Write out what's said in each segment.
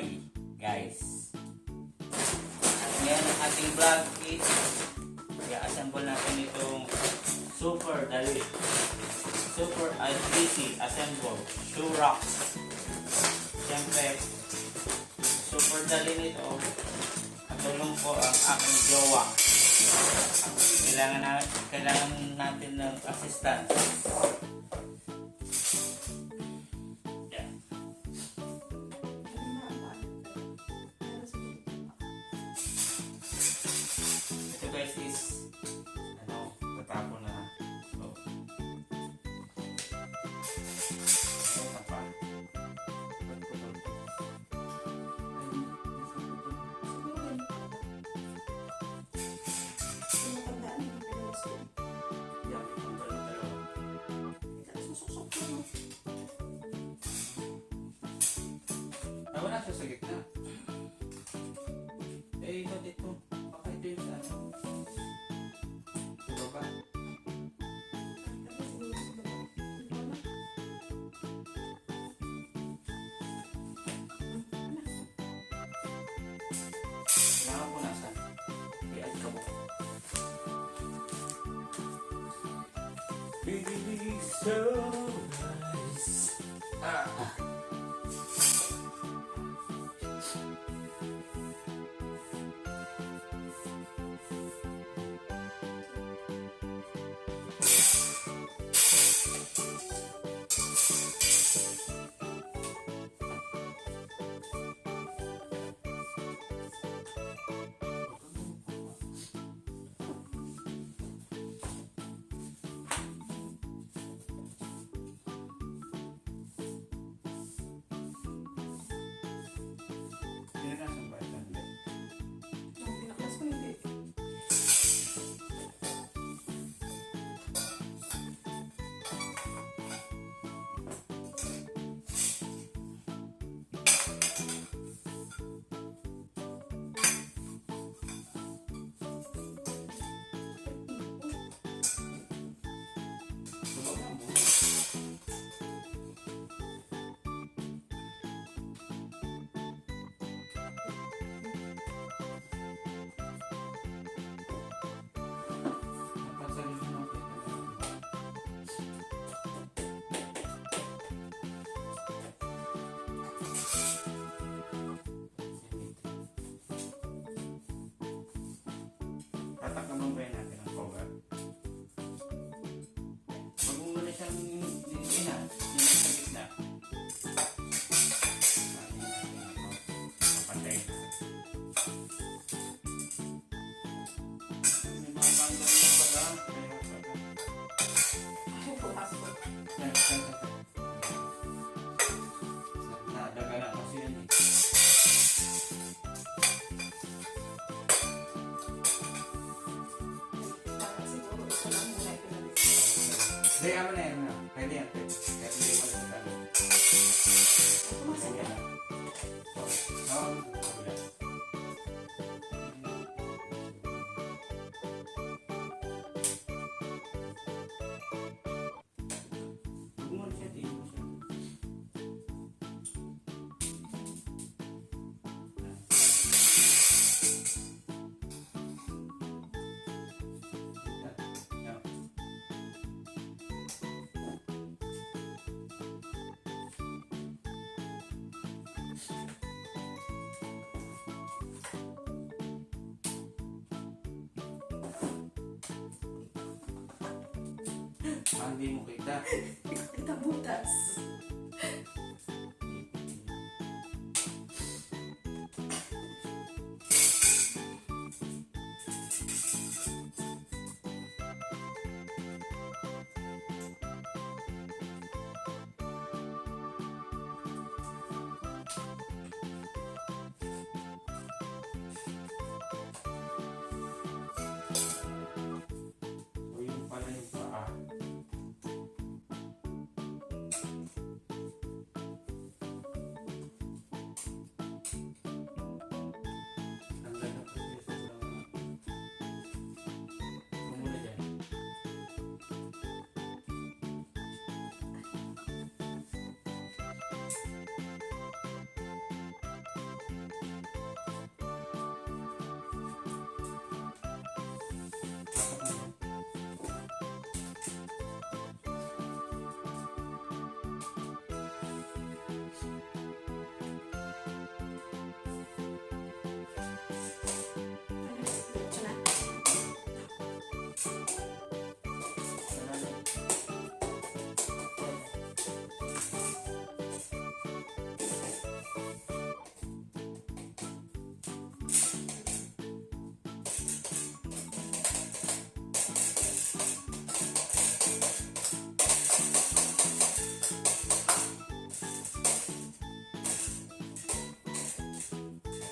Dali, guys. At ngayon ang ating vlog is i-assemble natin itong Super Dali. Super DC Assemble Shoe Rocks. Siyempre, super dali nito. Katulong po ang aking jowa. Kailangan natin ng assistance. Yeah. Ito guys is tatapon na. So, ito pa. Wala siya sa gitna. Iba dito. Baka ito yung sa ano. Diba ba? Kailangan ko nasa. I-add ka mo. Baby, so nice. Tataknaman ba natin ang cover? Huwag mo muna siyang ina sa gitna. Kapatay na. May mga banggal na pala. Nadaga na kasi yun eh. Hindi, ako na yan. Pwede yan. Kaya hindi mo na sabi. Pwede yan. Huwag mo siya, di mo siya. Hindi mo kita. Kita butas. O yung pala yung paa.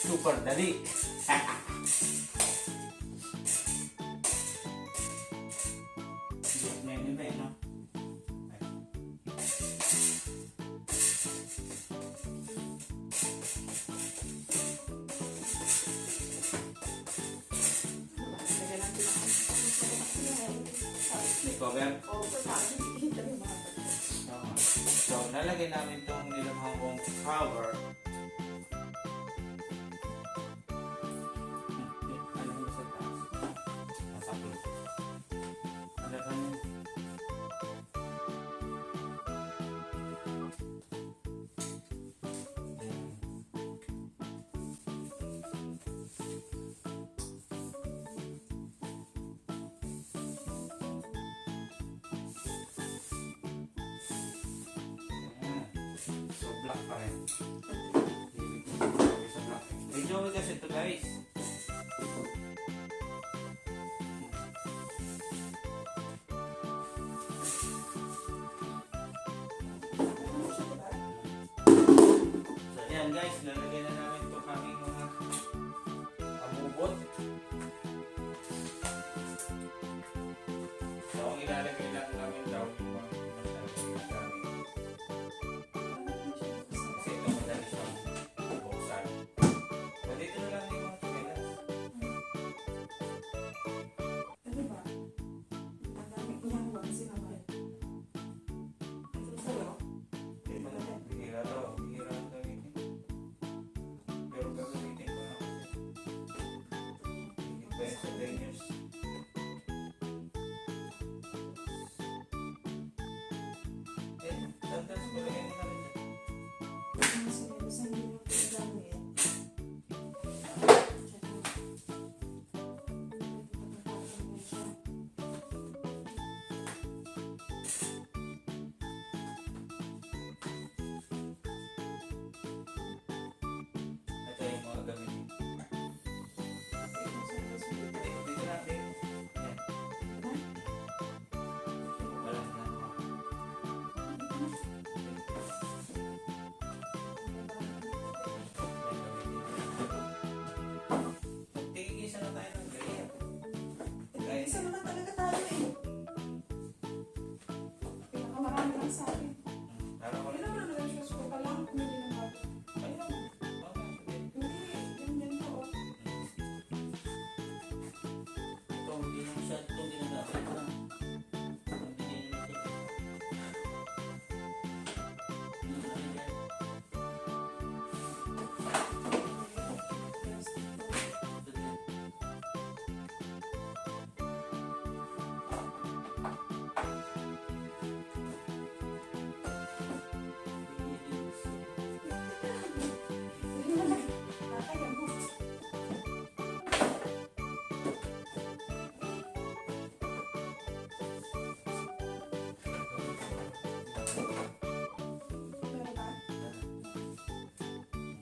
Super dali. Joke na yun iba eh, no? Lagyan natin ang May cover. Oo, sa akin, hindi yung mga So, nalagay namin itong nilamang kong cover. Alam mo sa taas. Nasa pulo. Alam mo yun. So, black pa rin. Medyo kasi ito guys. So, yan guys. Lalagay na namin ito kaming mga amubot. So, ang ilalagay lang namin daw yung mga gamit. Kasi ito madali siyang buksan. So, dito na lang yung mga tumilas. Ano ba? Ang dami ko yung one sinabay. Ito sa'yo. Bihira daw. Bihira ang gamitin. Pero gagamitin ko na kasi. Hindi pa yun sa 10 years. Sometimes ko lang yung namin. Ang sinabay sa hindi mo pinagamit. Ito yung mga gamitin. Dito na, dito. Yan. Wala na. Tigigisa na tayo ng gaya. Isa naman talaga tayo eh. Pinakamarami lang sa akin. Para wala. Ilan na lang siya sa pa lang. Hindi na nga. Ayun. Okay. Hindi, ganyan to. Oh. Ito, hindi naman siya ito ginagamit lang. Hindi naman siya. Hindi naman yan.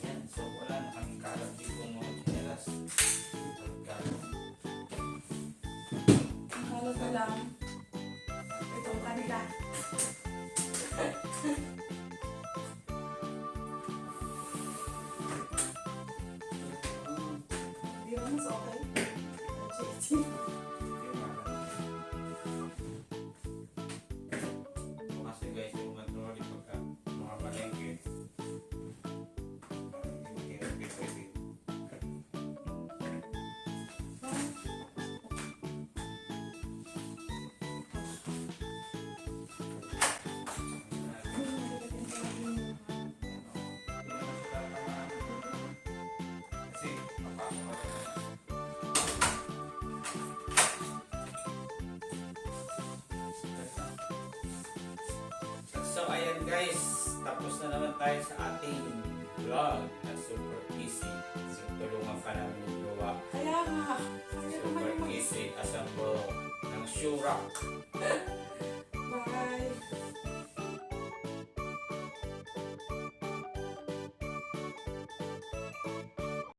Yan, so wala na kaming kalat dito mga chinelas. Kalat. Kalat na lang. Ito ang kanila. Hindi ba mas okay? JT. Kasi guys, yung mga trolley pagka mga palengke. Hindi pwede. Kasi papasok ka na. So ayan guys, tapos na naman tayo sa ating vlog na super easy. So tulungan pa namin yung gawa. Kaya nga. Kaya naman Super yung easy assemble ng shoe rack.